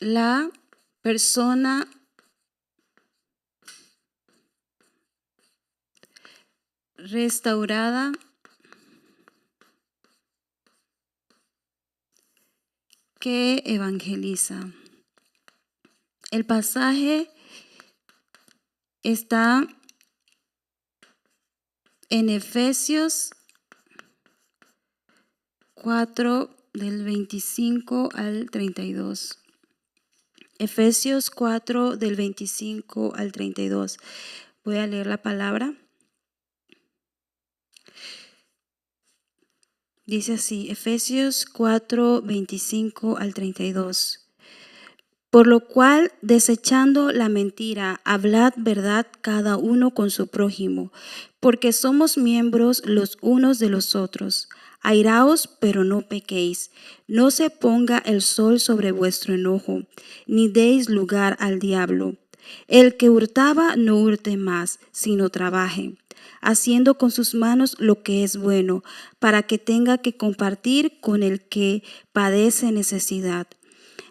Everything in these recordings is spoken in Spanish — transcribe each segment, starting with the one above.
la persona restaurada que evangeliza. El pasaje está en Efesios 4 del 25 al 32. Efesios 4 del 25 al 32. Voy a leer la palabra. Dice así, Efesios 4, 25 al 32. Por lo cual, desechando la mentira, hablad verdad cada uno con su prójimo, porque somos miembros los unos de los otros. Airaos, pero no pequéis. No se ponga el sol sobre vuestro enojo, ni deis lugar al diablo. El que hurtaba, no hurte más, sino trabaje, haciendo con sus manos lo que es bueno, para que tenga que compartir con el que padece necesidad.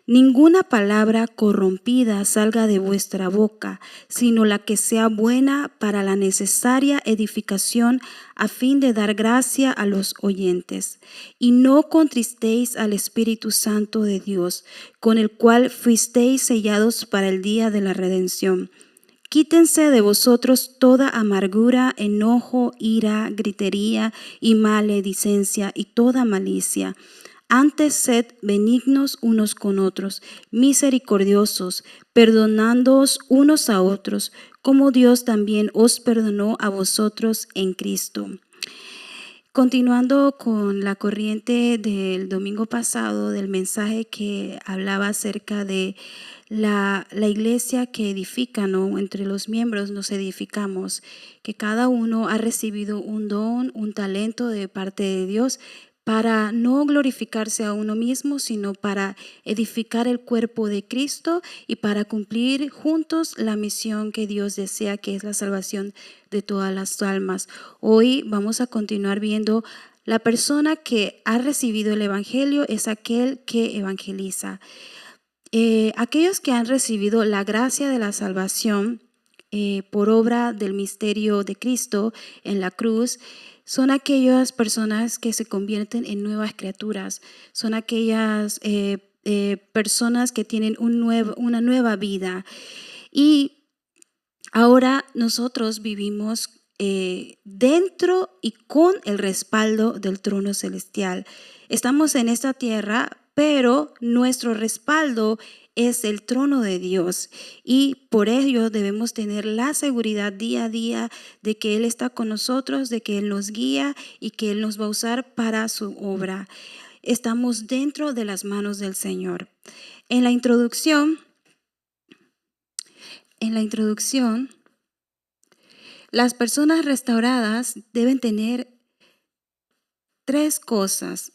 Ninguna palabra corrompida salga de vuestra boca, sino la que sea buena para la necesaria edificación, a fin de dar gracia a los oyentes. Y no contristéis al Espíritu Santo de Dios, con el cual fuisteis sellados para el día de la redención. Quítense de vosotros toda amargura, enojo, ira, gritería y maledicencia y toda malicia. Antes sed benignos unos con otros, misericordiosos, perdonándoos unos a otros, como Dios también os perdonó a vosotros en Cristo. Continuando con la corriente del domingo pasado, del mensaje que hablaba acerca de la iglesia que edifica, ¿no? Entre los miembros nos edificamos, que cada uno ha recibido un don, un talento de parte de Dios para no glorificarse a uno mismo, sino para edificar el cuerpo de Cristo y para cumplir juntos la misión que Dios desea, que es la salvación de todas las almas. Hoy vamos a continuar viendo la persona que ha recibido el evangelio es aquel que evangeliza. Aquellos que han recibido la gracia de la salvación por obra del misterio de Cristo en la cruz, son aquellas personas que se convierten en nuevas criaturas, son aquellas personas que tienen una nueva vida. Y ahora nosotros vivimos dentro y con el respaldo del trono celestial. Estamos en esta tierra, pero nuestro respaldo es el trono de Dios y por ello debemos tener la seguridad día a día de que Él está con nosotros, de que Él nos guía y que Él nos va a usar para su obra. Estamos dentro de las manos del Señor. En la introducción, las personas restauradas deben tener tres cosas.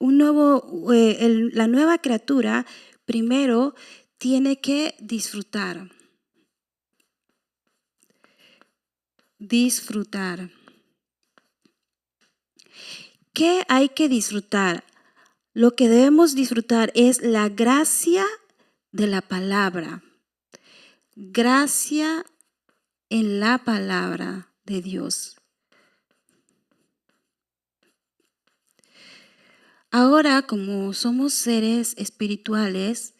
La nueva criatura primero tiene que disfrutar. ¿Qué hay que disfrutar? Lo que debemos disfrutar es la gracia de la palabra. Gracia en la palabra de Dios. Ahora, como somos seres espirituales,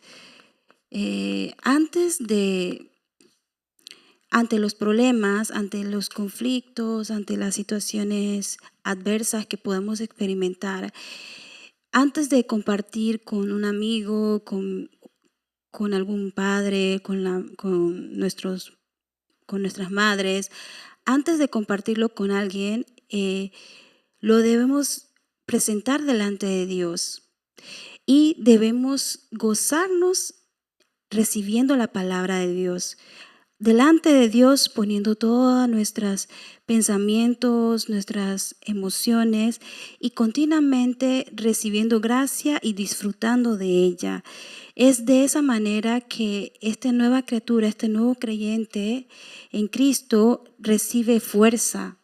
ante los problemas, ante los conflictos, ante las situaciones adversas que podemos experimentar, antes de compartir con un amigo, con algún padre, con nuestras madres, antes de compartirlo con alguien, lo debemos presentar delante de Dios y debemos gozarnos recibiendo la palabra de Dios. Delante de Dios, poniendo todos nuestros pensamientos, nuestras emociones y continuamente recibiendo gracia y disfrutando de ella. Es de esa manera que esta nueva criatura, este nuevo creyente en Cristo recibe fuerza,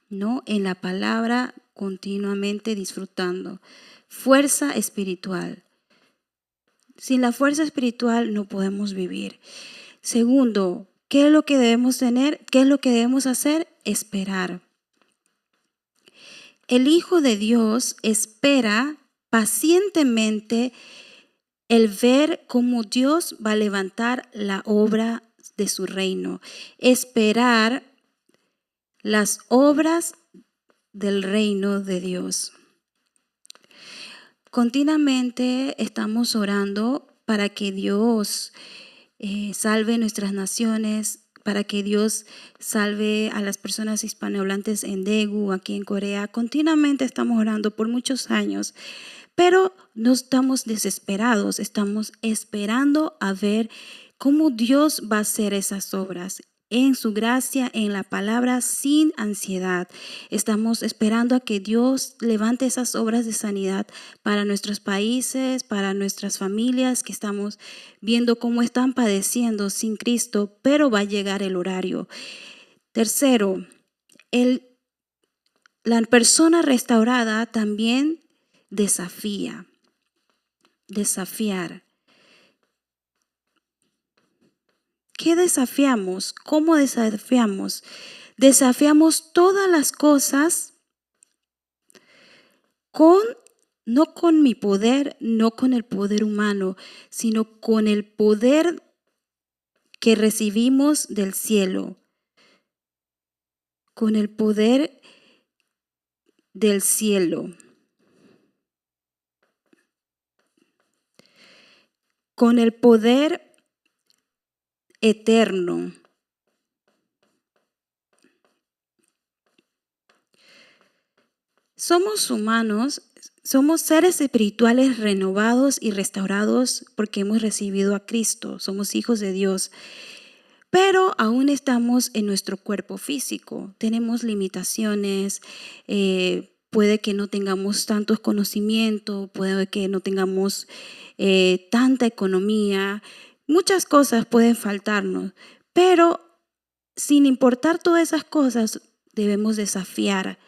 ¿no? En la palabra, continuamente disfrutando. Fuerza espiritual. Sin la fuerza espiritual no podemos vivir. Segundo, ¿qué es lo que debemos tener? ¿Qué es lo que debemos hacer? Esperar. El Hijo de Dios espera pacientemente el ver cómo Dios va a levantar la obra de su reino. Esperar las obras del reino de Dios. Continuamente estamos orando para que Dios salve nuestras naciones, para que Dios salve a las personas hispanohablantes en Daegu, aquí en Corea. Continuamente estamos orando por muchos años, pero no estamos desesperados, estamos esperando a ver cómo Dios va a hacer esas obras. En su gracia, en la palabra, sin ansiedad. Estamos esperando a que Dios levante esas obras de sanidad para nuestros países, para nuestras familias que estamos viendo cómo están padeciendo sin Cristo, pero va a llegar el horario. Tercero, la persona restaurada también desafiar. ¿Qué desafiamos? ¿Cómo desafiamos? Desafiamos todas las cosas no con mi poder, no con el poder humano, sino con el poder que recibimos del cielo. Con el poder del cielo. Con el poder eterno. Somos humanos, somos seres espirituales renovados y restaurados porque hemos recibido a Cristo, somos hijos de Dios, pero aún estamos en nuestro cuerpo físico, tenemos limitaciones, puede que no tengamos tantos conocimientos, puede que no tengamos tanta economía, muchas cosas pueden faltarnos, pero sin importar todas esas cosas debemos desafiar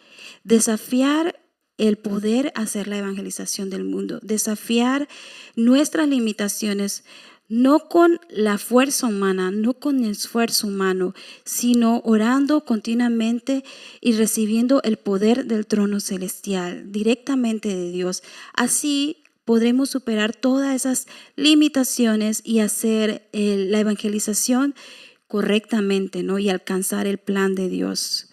el poder hacer la evangelización del mundo, desafiar nuestras limitaciones, no con la fuerza humana, no con el esfuerzo humano, sino orando continuamente y recibiendo el poder del trono celestial directamente de Dios. Así podremos superar todas esas limitaciones y hacer la evangelización correctamente, ¿no? Y alcanzar el plan de Dios.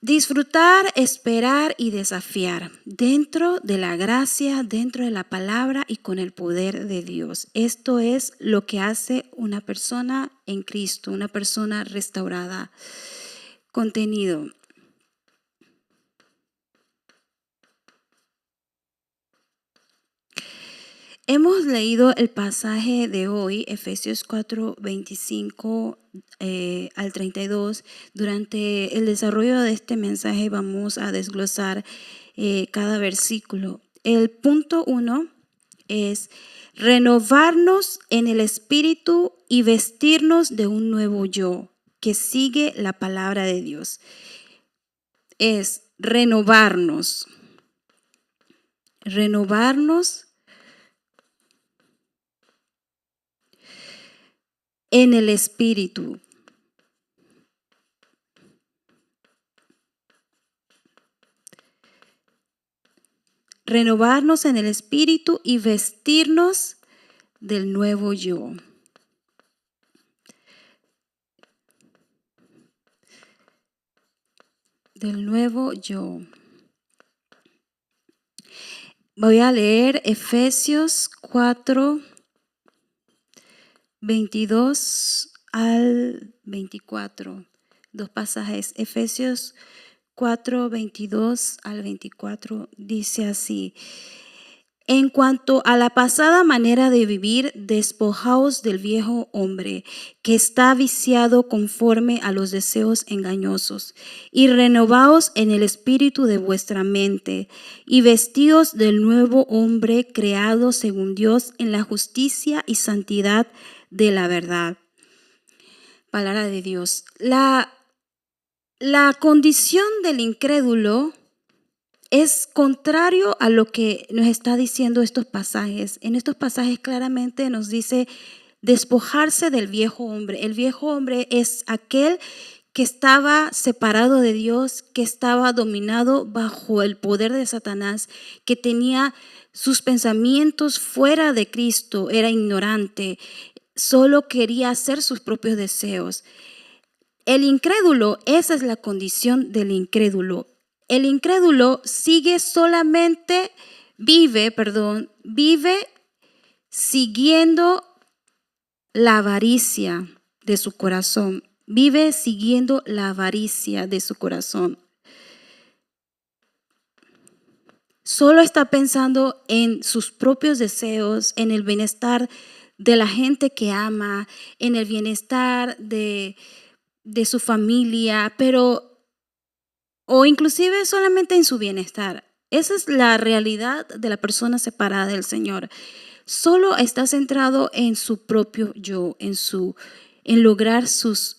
Disfrutar, esperar y desafiar dentro de la gracia, dentro de la palabra y con el poder de Dios. Esto es lo que hace una persona en Cristo, una persona restaurada. Contenido. Hemos leído el pasaje de hoy, Efesios 4, 25 al 32. Durante el desarrollo de este mensaje vamos a desglosar cada versículo. El punto 1 es renovarnos en el espíritu y vestirnos de un nuevo yo que sigue la palabra de Dios. Es renovarnos en el espíritu. Renovarnos en el espíritu y vestirnos del nuevo yo. Del nuevo yo. Voy a leer Efesios 4, 22 al 24. Dos pasajes. Efesios 4, 22 al 24 dice así: en cuanto a la pasada manera de vivir, despojaos del viejo hombre que está viciado conforme a los deseos engañosos, y renovaos en el espíritu de vuestra mente, y vestíos del nuevo hombre creado según Dios en la justicia y santidad de la verdad. Palabra de Dios. La condición del incrédulo es contrario a lo que nos está diciendo estos pasajes. En estos pasajes claramente nos dice despojarse del viejo hombre. El viejo hombre es aquel que estaba separado de Dios, que estaba dominado bajo el poder de Satanás, que tenía sus pensamientos fuera de Cristo, era ignorante, solo quería hacer sus propios deseos. El incrédulo, esa es la condición del incrédulo. El incrédulo vive siguiendo la avaricia de su corazón. Vive siguiendo la avaricia de su corazón. Solo está pensando en sus propios deseos, en el bienestar de la gente que ama, en el bienestar de su familia, o inclusive solamente en su bienestar. Esa es la realidad de la persona separada del Señor. Solo está centrado en su propio yo, en lograr su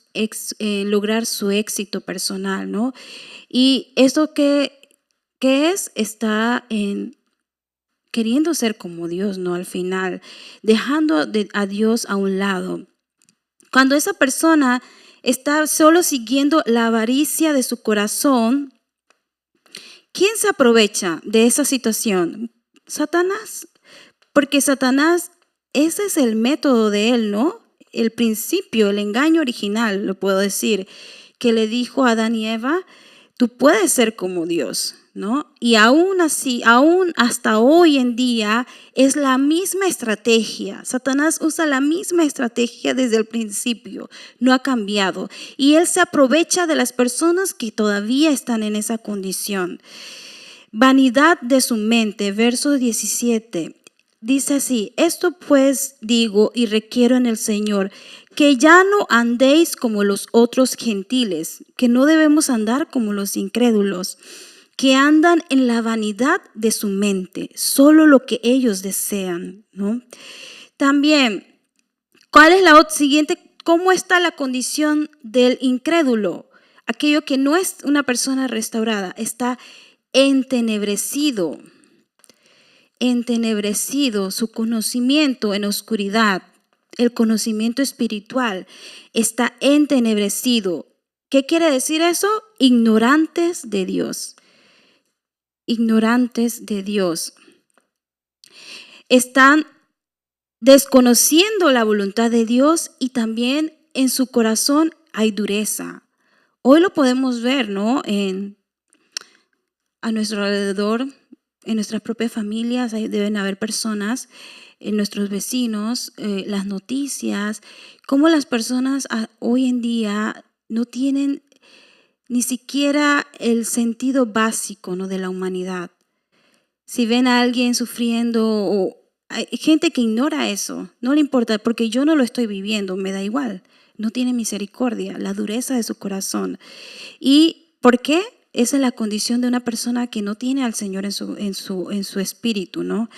éxito personal, ¿no? Y esto que está en queriendo ser como Dios, ¿no? Al final, dejando a Dios a un lado. Cuando esa persona está solo siguiendo la avaricia de su corazón, ¿quién se aprovecha de esa situación? Satanás. Porque Satanás, ese es el método de él, ¿no? El principio, el engaño original, lo puedo decir, que le dijo a Adán y Eva, tú puedes ser como Dios, ¿no? Y aún así, aún hasta hoy en día, es la misma estrategia. Satanás usa la misma estrategia desde el principio, no ha cambiado. Y él se aprovecha de las personas que todavía están en esa condición. Vanidad de su mente, verso 17. Dice así, esto pues digo y requiero en el Señor, que ya no andéis como los otros gentiles, que no debemos andar como los incrédulos, que andan en la vanidad de su mente, solo lo que ellos desean, ¿no? También, ¿cuál es la siguiente? ¿Cómo está la condición del incrédulo? Aquello que no es una persona restaurada, está entenebrecido, su conocimiento en oscuridad, el conocimiento espiritual está entenebrecido. ¿Qué quiere decir eso? Ignorantes de Dios. Ignorantes de Dios. Están desconociendo la voluntad de Dios y también en su corazón hay dureza. Hoy lo podemos ver, ¿no? A nuestro alrededor, en nuestras propias familias, deben haber personas, en nuestros vecinos, las noticias, cómo las personas hoy en día no tienen ni siquiera el sentido básico, ¿no? de la humanidad. Si ven a alguien sufriendo, hay gente que ignora eso, no le importa porque yo no lo estoy viviendo, me da igual, no tiene misericordia, la dureza de su corazón. ¿Y por qué? Esa es la condición de una persona que no tiene al Señor en su espíritu, ¿no?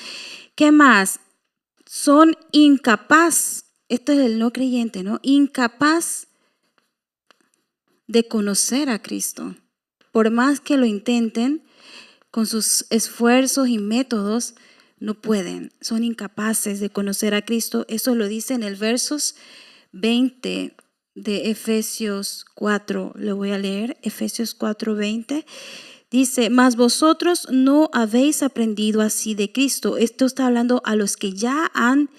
¿Qué más? Son incapaz, esto es el no creyente, ¿no? Incapaz de conocer a Cristo. Por más que lo intenten, con sus esfuerzos y métodos, no pueden. Son incapaces de conocer a Cristo. Eso lo dice en el versos 20 de Efesios 4, le voy a leer, Efesios 4:20, dice, mas vosotros no habéis aprendido así de Cristo. Esto está hablando a los que ya han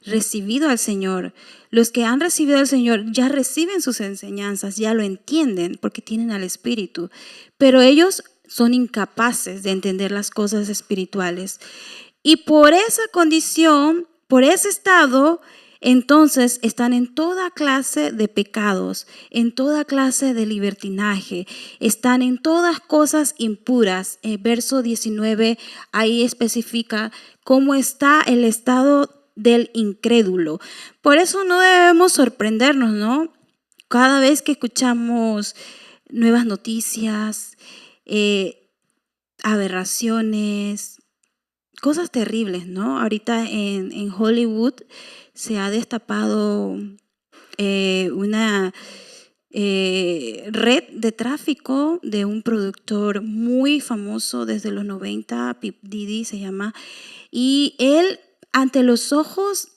recibido al Señor. Los que han recibido al Señor ya reciben sus enseñanzas, ya lo entienden porque tienen al Espíritu, pero ellos son incapaces de entender las cosas espirituales. Y por esa condición, por ese estado, entonces están en toda clase de pecados, en toda clase de libertinaje, están en todas cosas impuras. Verso 19 ahí especifica cómo está el estado del incrédulo. Por eso no debemos sorprendernos, ¿no? Cada vez que escuchamos nuevas noticias, aberraciones, cosas terribles, ¿no? Ahorita en Hollywood se ha destapado red de tráfico de un productor muy famoso desde los 90, P. Diddy se llama, y él, ante los ojos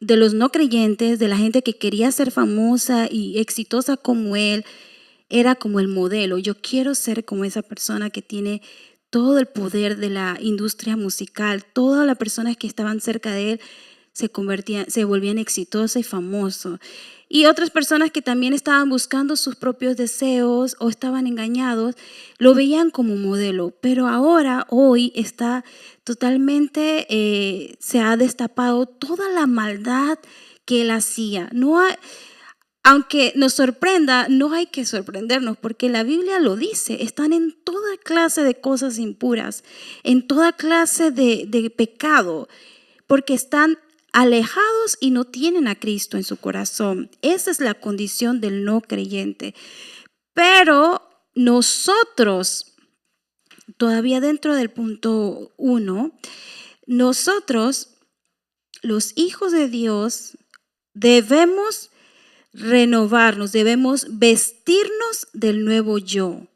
de los no creyentes, de la gente que quería ser famosa y exitosa como él, era como el modelo. Yo quiero ser como esa persona que tiene todo el poder de la industria musical. Todas las personas que estaban cerca de él se volvían exitosas y famosos. Y otras personas que también estaban buscando sus propios deseos o estaban engañados, lo veían como modelo. Pero ahora, hoy, está totalmente, se ha destapado toda la maldad que él hacía. No hay, aunque nos sorprenda, no hay que sorprendernos porque la Biblia lo dice, están en toda clase de cosas impuras, en toda clase de pecado, porque están alejados y no tienen a Cristo en su corazón. Esa es la condición del no creyente. Pero nosotros, todavía dentro del punto 1, nosotros, los hijos de Dios, debemos renovarnos, debemos vestirnos del nuevo yo.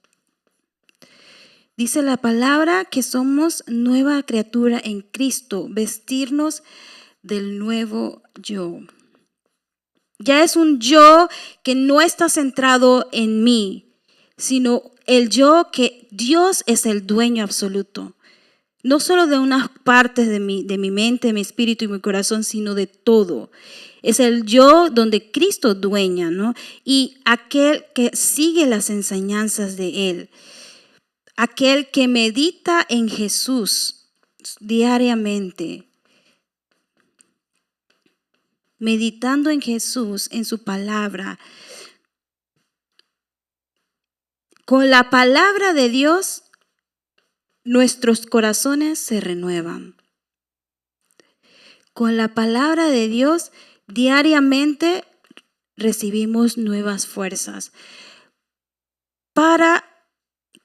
Dice la palabra que somos nueva criatura en Cristo, vestirnos del nuevo yo. Ya es un yo que no está centrado en mí, sino el yo que Dios es el dueño absoluto. No solo de unas partes de mi mente, mi espíritu y mi corazón, sino de todo. Es el yo donde Cristo dueña, ¿no? Y aquel que sigue las enseñanzas de Él. Aquel que medita en Jesús diariamente. Meditando en Jesús, en su palabra. Con la palabra de Dios, nuestros corazones se renuevan. Con la palabra de Dios, diariamente recibimos nuevas fuerzas para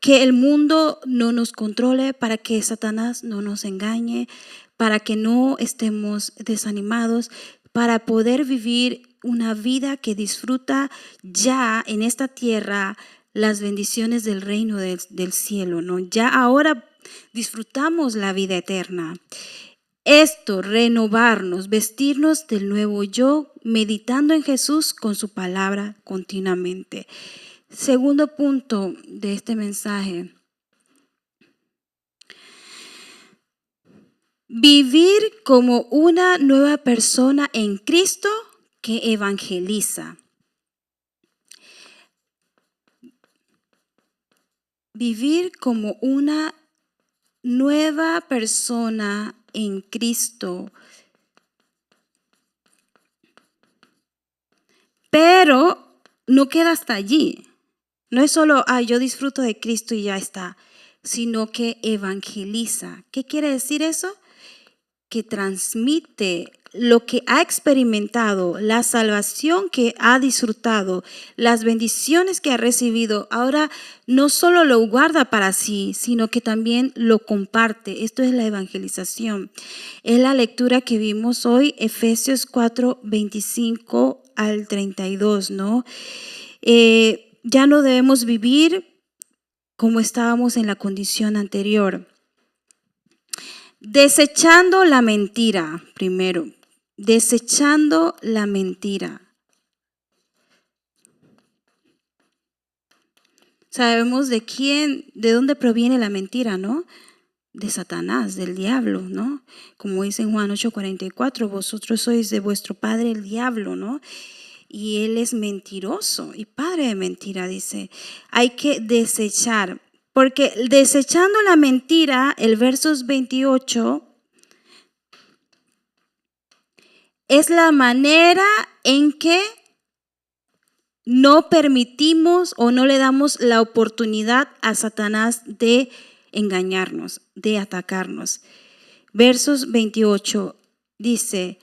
que el mundo no nos controle, para que Satanás no nos engañe, para que no estemos desanimados, para poder vivir una vida que disfruta ya en esta tierra las bendiciones del reino del cielo, ¿no? Ya ahora disfrutamos la vida eterna. Esto, renovarnos, vestirnos del nuevo yo, meditando en Jesús con su palabra continuamente. Segundo punto de este mensaje. Vivir como una nueva persona en Cristo que evangeliza. Vivir como una nueva persona en Cristo. Pero no queda hasta allí. No es solo, yo disfruto de Cristo y ya está, sino que evangeliza. ¿Qué quiere decir eso? Que transmite lo que ha experimentado, la salvación que ha disfrutado, las bendiciones que ha recibido. Ahora no solo lo guarda para sí, sino que también lo comparte. Esto es la evangelización. Es la lectura que vimos hoy, Efesios 4, 25 al 32, ¿no? Ya no debemos vivir como estábamos en la condición anterior. Desechando la mentira, primero. Desechando la mentira. Sabemos de dónde proviene la mentira, ¿no? De Satanás, del diablo, ¿no? Como dice en Juan 8:44, vosotros sois de vuestro padre el diablo, ¿no? Y él es mentiroso y padre de mentira, dice. Hay que desechar, porque desechando la mentira, el versos 28, es la manera en que no permitimos o no le damos la oportunidad a Satanás de engañarnos, de atacarnos. Versos 28 dice,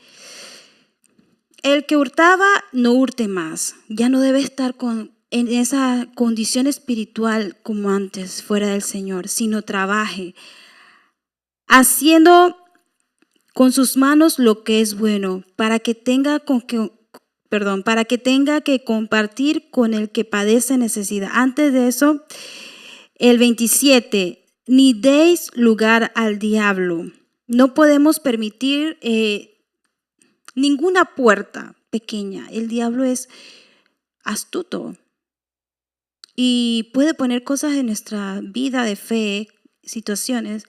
el que hurtaba no hurte más, ya no debe estar en esa condición espiritual como antes, fuera del Señor, sino trabaje, haciendo con sus manos lo que es bueno, para que tenga para que tenga que compartir con el que padece necesidad. Antes de eso, el 27, ni deis lugar al diablo. No podemos permitir ninguna puerta pequeña. El diablo es astuto y puede poner cosas en nuestra vida de fe, situaciones,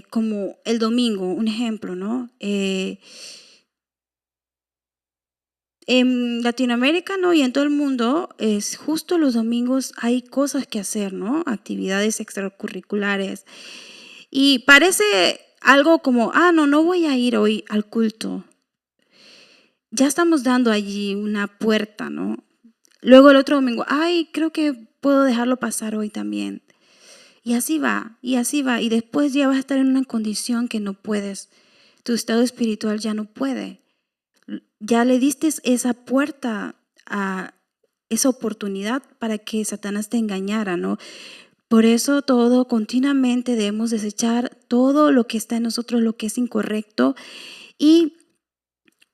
como el domingo, un ejemplo, ¿no? En Latinoamérica, ¿no? Y en todo el mundo, es justo los domingos hay cosas que hacer, ¿no? Actividades extracurriculares. Y parece algo como, no voy a ir hoy al culto. Ya estamos dando allí una puerta, ¿no? Luego el otro domingo, creo que puedo dejarlo pasar hoy también. Y así va, y así va. Y después ya vas a estar en una condición que no puedes. Tu estado espiritual ya no puede. Ya le diste esa puerta, a esa oportunidad para que Satanás te engañara, ¿no? Por eso continuamente debemos desechar todo lo que está en nosotros, lo que es incorrecto, y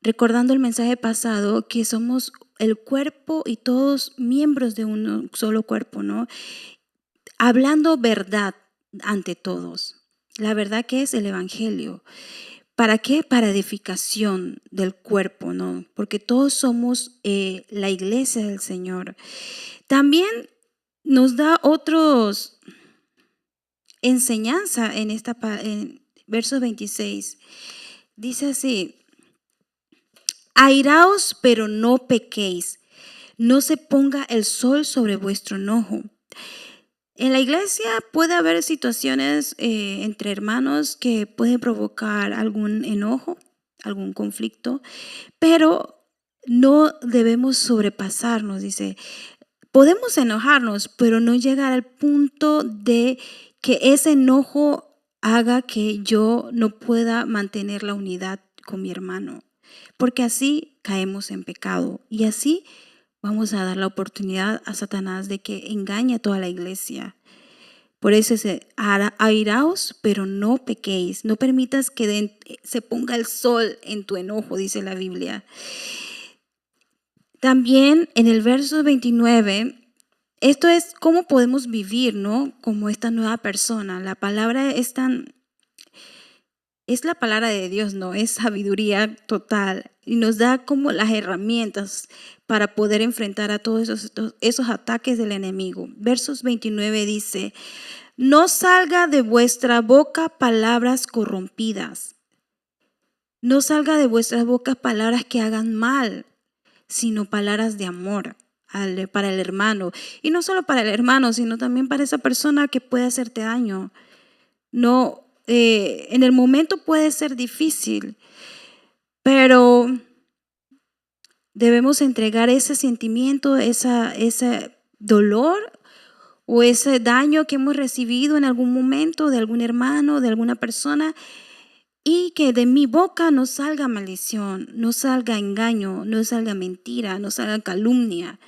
recordando el mensaje pasado que somos el cuerpo y todos miembros de un solo cuerpo, ¿no? Hablando verdad ante todos. La verdad que es el evangelio. ¿Para qué? Para edificación del cuerpo, ¿no? Porque todos somos la iglesia del Señor. También nos da otros enseñanza en verso 26. Dice así: airaos, pero no pequéis. No se ponga el sol sobre vuestro enojo. En la iglesia puede haber situaciones entre hermanos que pueden provocar algún enojo, algún conflicto, pero no debemos sobrepasarnos, dice. Podemos enojarnos, pero no llegar al punto de que ese enojo haga que yo no pueda mantener la unidad con mi hermano, porque así caemos en pecado y así vamos a dar la oportunidad a Satanás de que engañe a toda la iglesia. Por eso airaos, pero no pequéis. No permitas que se ponga el sol en tu enojo, dice la Biblia. También en el verso 29, esto es cómo podemos vivir, ¿no? Como esta nueva persona. La palabra es la palabra de Dios, ¿no? Es sabiduría total y nos da como las herramientas para poder enfrentar a todos esos ataques del enemigo. Versos 29 dice: no salga de vuestra boca palabras corrompidas. No salga de vuestras bocas palabras que hagan mal, sino palabras de amor para el hermano. Y no solo para el hermano, sino también para esa persona que puede hacerte daño. No, en el momento puede ser difícil, pero debemos entregar ese sentimiento, ese dolor o ese daño que hemos recibido en algún momento de algún hermano, de alguna persona, y que de mi boca no salga maldición, no salga engaño, no salga mentira, no salga calumnia,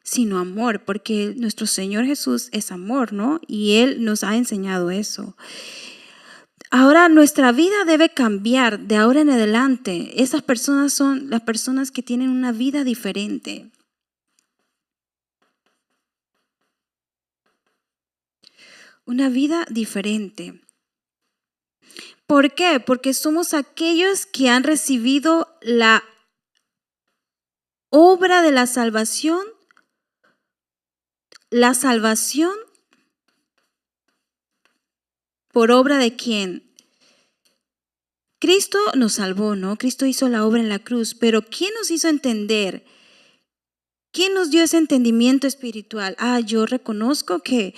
sino amor, porque nuestro Señor Jesús es amor, ¿no? Y Él nos ha enseñado eso. Ahora nuestra vida debe cambiar de ahora en adelante. Esas personas son las personas que tienen una vida diferente. Una vida diferente. ¿Por qué? Porque somos aquellos que han recibido la obra de la salvación. La salvación, ¿por obra de quién? Cristo nos salvó, ¿no? Cristo hizo la obra en la cruz, pero ¿quién nos hizo entender? ¿Quién nos dio ese entendimiento espiritual? Yo reconozco que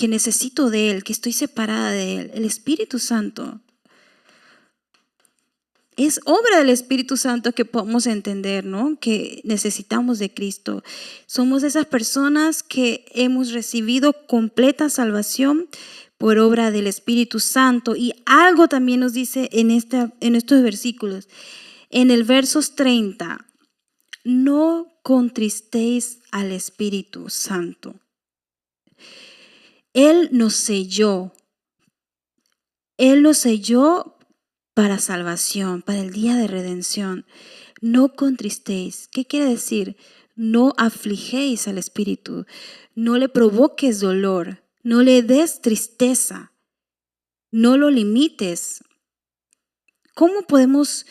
necesito de Él, que estoy separada de Él. El Espíritu Santo. Es obra del Espíritu Santo que podemos entender, ¿no? Que necesitamos de Cristo. Somos esas personas que hemos recibido completa salvación por obra del Espíritu Santo. Y algo también nos dice en estos versículos. En el versos 30, no contristéis al Espíritu Santo. Él nos selló. Él nos selló para salvación, para el día de redención. No contristéis. ¿Qué quiere decir? No afligéis al Espíritu, no le provoques dolor, no le des tristeza, no lo limites. ¿Cómo podemos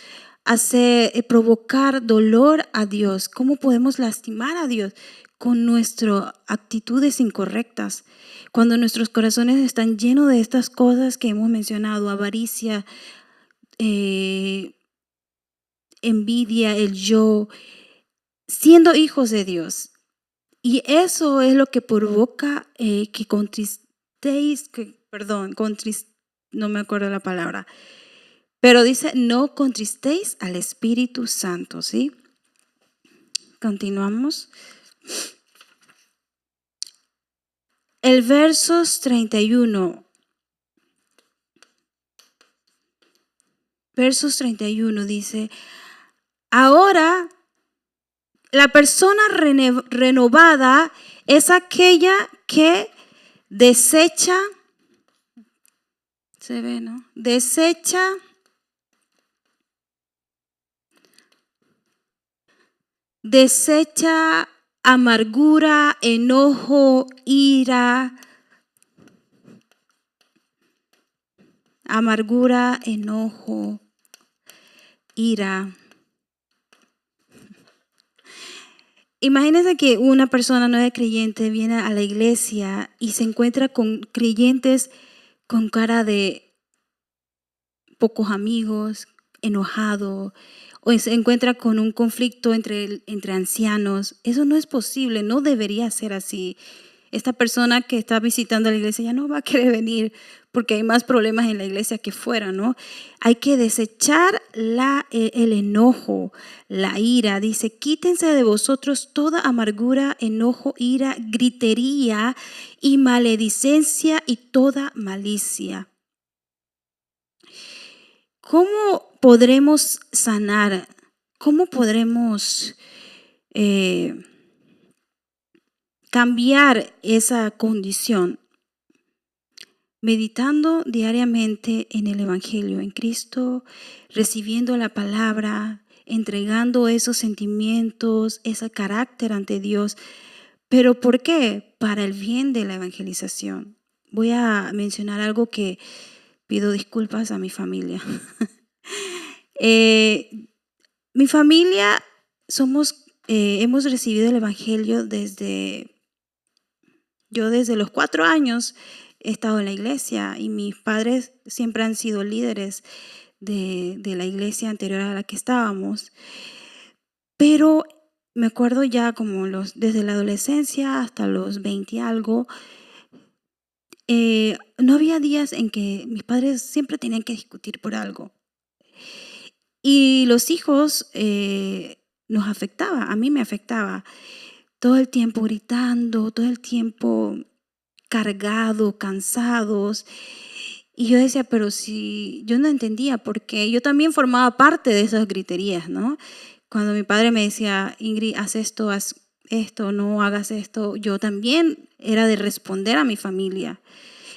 provocar dolor a Dios? ¿Cómo podemos lastimar a Dios? Con nuestras actitudes incorrectas. Cuando nuestros corazones están llenos de estas cosas que hemos mencionado, avaricia, envidia, el yo, siendo hijos de Dios. Y eso es lo que provoca que no me acuerdo la palabra, pero dice, no contristéis al Espíritu Santo, ¿sí? Continuamos. El versos 31. Versos 31 dice, ahora la persona renovada es aquella que desecha, se ve, ¿no? Desecha amargura, enojo, ira. Amargura, enojo, ira. Imagínense que una persona no creyente viene a la iglesia y se encuentra con creyentes con cara de pocos amigos, enojado, o se encuentra con un conflicto entre ancianos. Eso no es posible, no debería ser así. Esta persona que está visitando la iglesia ya no va a querer venir porque hay más problemas en la iglesia que fuera, ¿no? Hay que desechar el enojo, la ira. Dice, quítense de vosotros toda amargura, enojo, ira, gritería y maledicencia y toda malicia. ¿Cómo podremos sanar? ¿Cómo podremos cambiar esa condición? Meditando diariamente en el Evangelio, en Cristo, recibiendo la palabra, entregando esos sentimientos, ese carácter ante Dios. ¿Pero por qué? Para el bien de la evangelización. Voy a mencionar algo que pido disculpas a mi familia. Mi familia hemos recibido el Evangelio desde los 4 años. He estado en la iglesia y mis padres siempre han sido líderes de la iglesia anterior a la que estábamos. Pero me acuerdo ya como desde la adolescencia hasta los 20 y algo, no había días en que mis padres siempre tenían que discutir por algo. Y los hijos nos afectaba, a mí me afectaba. Todo el tiempo gritando, todo el tiempo cargado, cansados. Y yo decía, pero si yo no entendía, porque yo también formaba parte de esas griterías, ¿no? Cuando mi padre me decía, Ingrid, haz esto, no hagas esto, yo también era de responder a mi familia.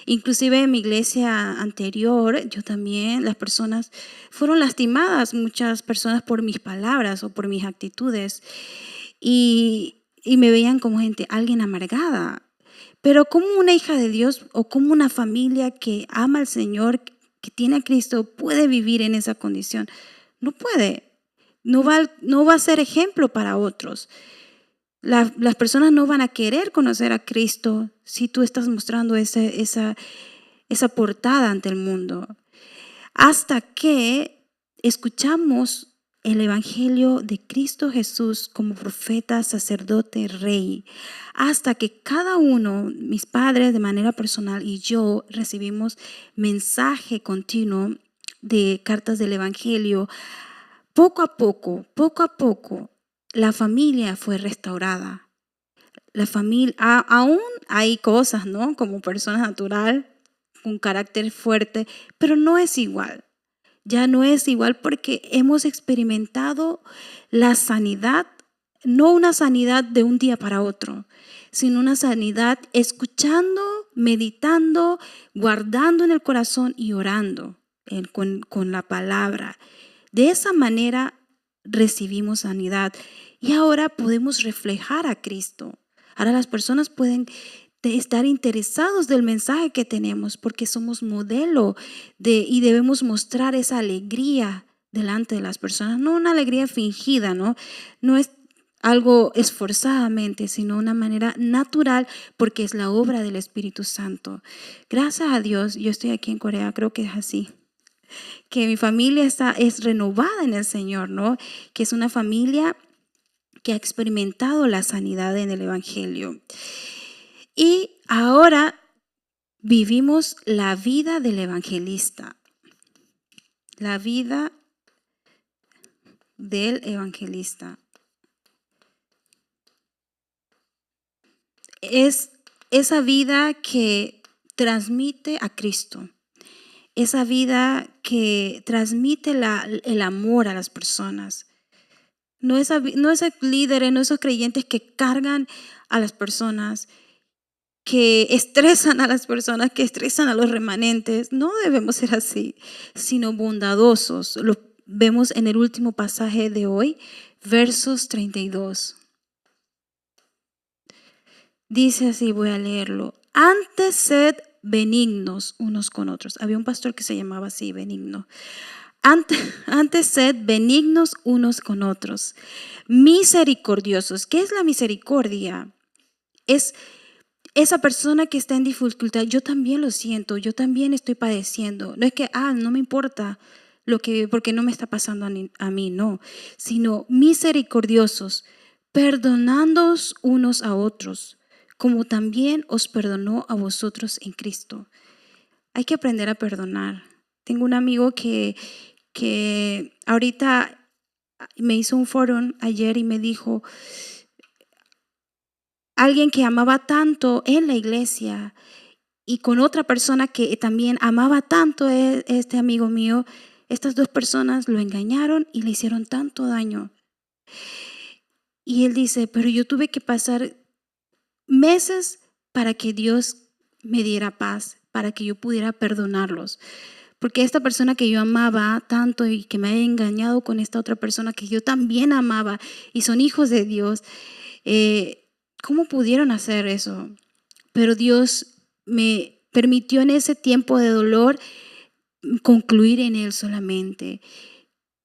Inclusive en mi iglesia anterior, yo también, las personas fueron lastimadas, muchas personas por mis palabras o por mis actitudes. Y me veían como alguien amargada. Pero como una hija de Dios o como una familia que ama al Señor, que tiene a Cristo, puede vivir en esa condición? No puede. No va a ser ejemplo para otros. Las personas no van a querer conocer a Cristo si tú estás mostrando esa portada ante el mundo. Hasta que escuchamos el Evangelio de Cristo Jesús como profeta, sacerdote, rey, hasta que cada uno, mis padres de manera personal y yo, recibimos mensaje continuo de cartas del Evangelio. Poco a poco, la familia fue restaurada. La familia, aún hay cosas, ¿no? Como persona natural, un carácter fuerte, pero no es igual. Ya no es igual porque hemos experimentado la sanidad, no una sanidad de un día para otro, sino una sanidad escuchando, meditando, guardando en el corazón y orando con la palabra. De esa manera recibimos sanidad y ahora podemos reflejar a Cristo. Ahora las personas pueden estar interesados del mensaje que tenemos porque somos modelo y debemos mostrar esa alegría delante de las personas, no una alegría fingida, no es algo esforzadamente, sino una manera natural porque es la obra del Espíritu Santo. Gracias a Dios, yo estoy aquí en Corea, creo que es así, que mi familia es renovada en el Señor, que es una familia que ha experimentado la sanidad en el Evangelio. Y ahora vivimos la vida del evangelista, la vida del evangelista. Es esa vida que transmite a Cristo, esa vida que transmite el amor a las personas. No esos líderes, no esos creyentes que cargan a las personas, que estresan a las personas, que estresan a los remanentes. No debemos ser así, sino bondadosos. Lo vemos en el último pasaje de hoy, versos 32. Dice así, voy a leerlo. Antes sed benignos unos con otros. Había un pastor que se llamaba así, benigno. Antes sed benignos unos con otros, misericordiosos. ¿Qué es la misericordia? Es esa persona que está en dificultad. Yo también lo siento, yo también estoy padeciendo. No es que, no me importa porque no me está pasando a mí, no. Sino misericordiosos, perdonándoos unos a otros, como también os perdonó a vosotros en Cristo. Hay que aprender a perdonar. Tengo un amigo que ahorita me hizo un foro ayer y me dijo, alguien que amaba tanto en la iglesia y con otra persona que también amaba tanto este amigo mío, estas dos personas lo engañaron y le hicieron tanto daño. Y él dice, pero yo tuve que pasar meses para que Dios me diera paz, para que yo pudiera perdonarlos. Porque esta persona que yo amaba tanto y que me haya engañado con esta otra persona que yo también amaba y son hijos de Dios, ¿cómo pudieron hacer eso? Pero Dios me permitió en ese tiempo de dolor concluir en Él solamente.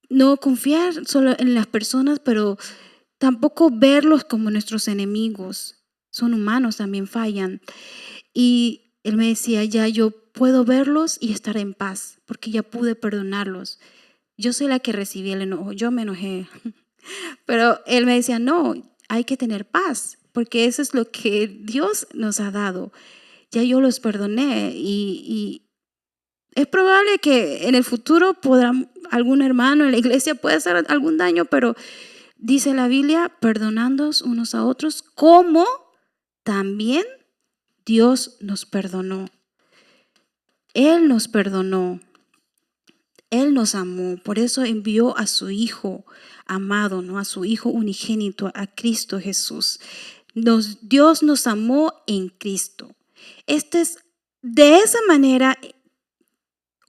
No confiar solo en las personas, pero tampoco verlos como nuestros enemigos. Son humanos, también fallan. Y él me decía, ya yo puedo verlos y estar en paz, porque ya pude perdonarlos. Yo soy la que recibí el enojo, yo me enojé. Pero él me decía, no, hay que tener paz, porque eso es lo que Dios nos ha dado. Ya yo los perdoné y es probable que en el futuro algún hermano en la iglesia pueda hacer algún daño, pero dice la Biblia, perdonándoos unos a otros, como también Dios nos perdonó. Él nos perdonó. Él nos amó. Por eso envió a su Hijo amado, a su Hijo unigénito, a Cristo Jesús. Dios nos amó en Cristo. De esa manera,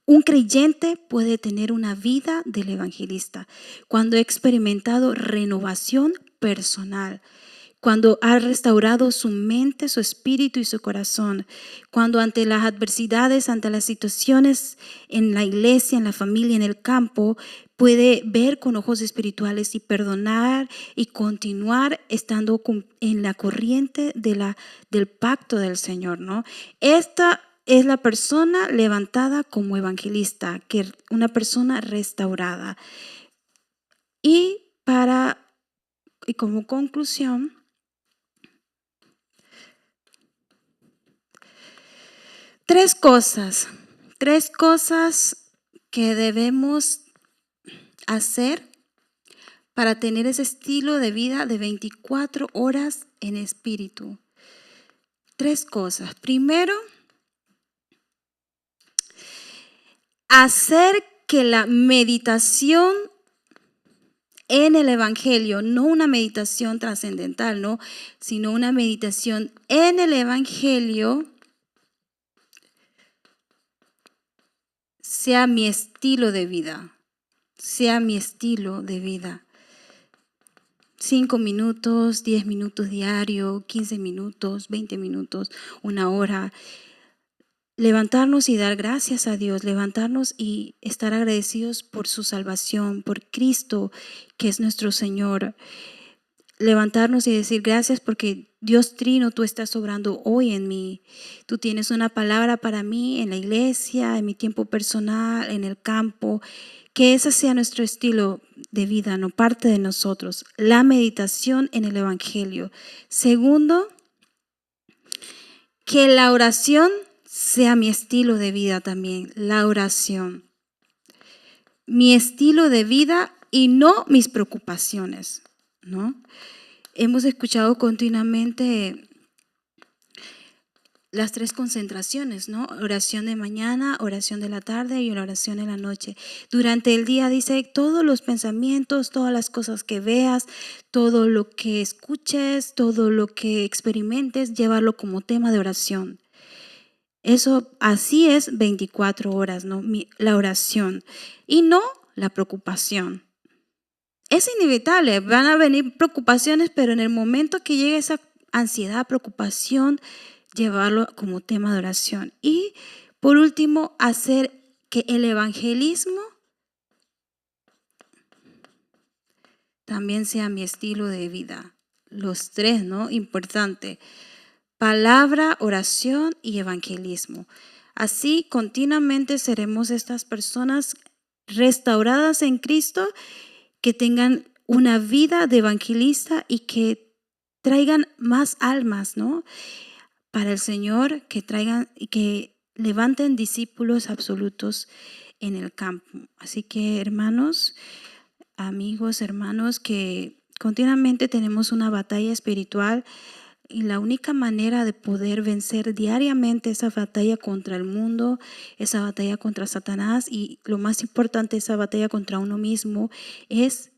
un creyente puede tener una vida del evangelista cuando ha experimentado renovación personal, cuando ha restaurado su mente, su espíritu y su corazón, cuando ante las adversidades, ante las situaciones en la iglesia, en la familia, en el campo, puede ver con ojos espirituales y perdonar y continuar estando en la corriente del pacto del Señor, Esta es la persona levantada como evangelista, que una persona restaurada. Y como conclusión, tres cosas que debemos hacer para tener ese estilo de vida de 24 horas en espíritu. Tres cosas. Primero, hacer que la meditación en el Evangelio, no una meditación trascendental, sino una meditación en el Evangelio, sea mi estilo de vida, sea mi estilo de vida. 5 minutos, 10 minutos diario, 15 minutos, 20 minutos, 1 hora. Levantarnos y dar gracias a Dios, levantarnos y estar agradecidos por su salvación, por Cristo, que es nuestro Señor. Levantarnos y decir gracias porque Dios Trino, tú estás obrando hoy en mí. Tú tienes una palabra para mí en la iglesia, en mi tiempo personal, en el campo. Que ese sea nuestro estilo de vida, no parte de nosotros. La meditación en el Evangelio. Segundo, que la oración sea mi estilo de vida también. La oración. Mi estilo de vida y no mis preocupaciones, ¿no? Hemos escuchado continuamente las 3 concentraciones, ¿no? Oración de mañana, oración de la tarde y la oración en la noche. Durante el día dice todos los pensamientos, todas las cosas que veas, todo lo que escuches, todo lo que experimentes, llévalo como tema de oración. Eso así es 24 horas, ¿no? La oración y no la preocupación. Es inevitable, van a venir preocupaciones, pero en el momento que llegue esa ansiedad, preocupación, llevarlo como tema de oración. Y por último, hacer que el evangelismo también sea mi estilo de vida. Los 3, ¿no? Importante. Palabra, oración y evangelismo. Así continuamente seremos estas personas restauradas en Cristo, que tengan una vida de evangelista y que traigan más almas, ¿no? Para el Señor, que traigan y que levanten discípulos absolutos en el campo. Así que, hermanos, amigos, hermanos, que continuamente tenemos una batalla espiritual y la única manera de poder vencer diariamente esa batalla contra el mundo, esa batalla contra Satanás y lo más importante, esa batalla contra uno mismo, es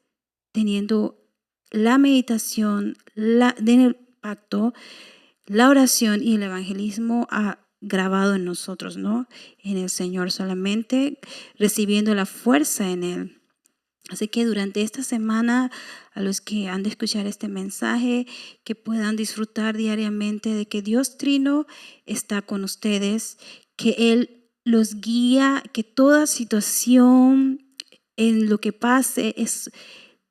teniendo la meditación, en el pacto, la oración y el evangelismo grabado en nosotros, ¿no? En el Señor solamente, recibiendo la fuerza en Él. Así que durante esta semana, a los que han de escuchar este mensaje, que puedan disfrutar diariamente de que Dios Trino está con ustedes, que Él los guía, que toda situación en lo que pase es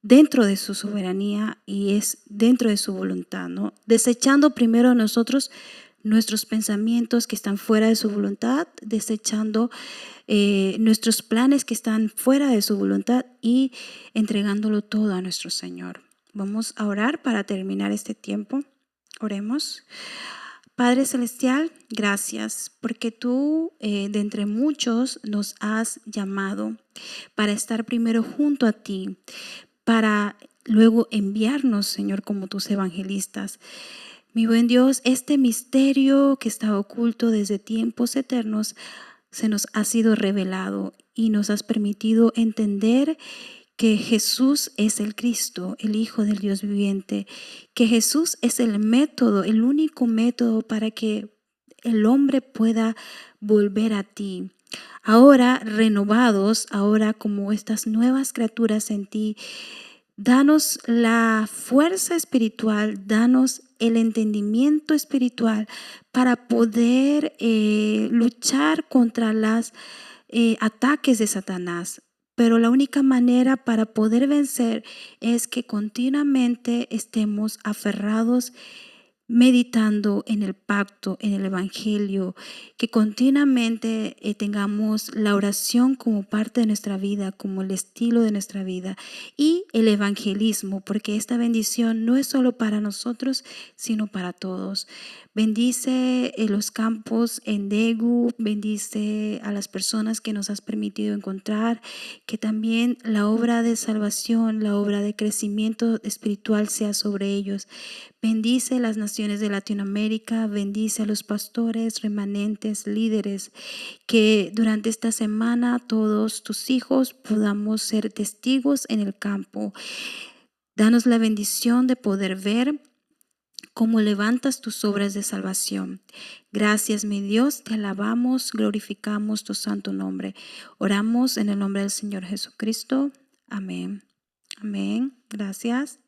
dentro de su soberanía y es dentro de su voluntad, ¿no? Desechando primero nosotros nuestros pensamientos que están fuera de su voluntad, desechando nuestros planes que están fuera de su voluntad y entregándolo todo a nuestro Señor. Vamos a orar para terminar este tiempo. Oremos. Padre Celestial, gracias porque tú de entre muchos nos has llamado para estar primero junto a ti, para luego enviarnos, Señor, como tus evangelistas. Mi buen Dios, este misterio que está oculto desde tiempos eternos se nos ha sido revelado y nos has permitido entender que Jesús es el Cristo, el Hijo del Dios viviente, que Jesús es el método, el único método para que el hombre pueda volver a ti. Ahora renovados, ahora como estas nuevas criaturas en ti, danos la fuerza espiritual, danos el entendimiento espiritual para poder luchar contra los ataques de Satanás. Pero la única manera para poder vencer es que continuamente estemos aferrados, meditando en el pacto, en el evangelio, que continuamente tengamos la oración como parte de nuestra vida, como el estilo de nuestra vida y el evangelismo, porque esta bendición no es solo para nosotros, sino para todos. Bendice los campos en Daegu, bendice a las personas que nos has permitido encontrar, que también la obra de salvación, la obra de crecimiento espiritual sea sobre ellos. Bendice las naciones de Latinoamérica, bendice a los pastores, remanentes, líderes, que durante esta semana todos tus hijos podamos ser testigos en el campo. Danos la bendición de poder ver cómo levantas tus obras de salvación. Gracias, mi Dios, te alabamos, glorificamos tu santo nombre. Oramos en el nombre del Señor Jesucristo. Amén. Amén. Gracias.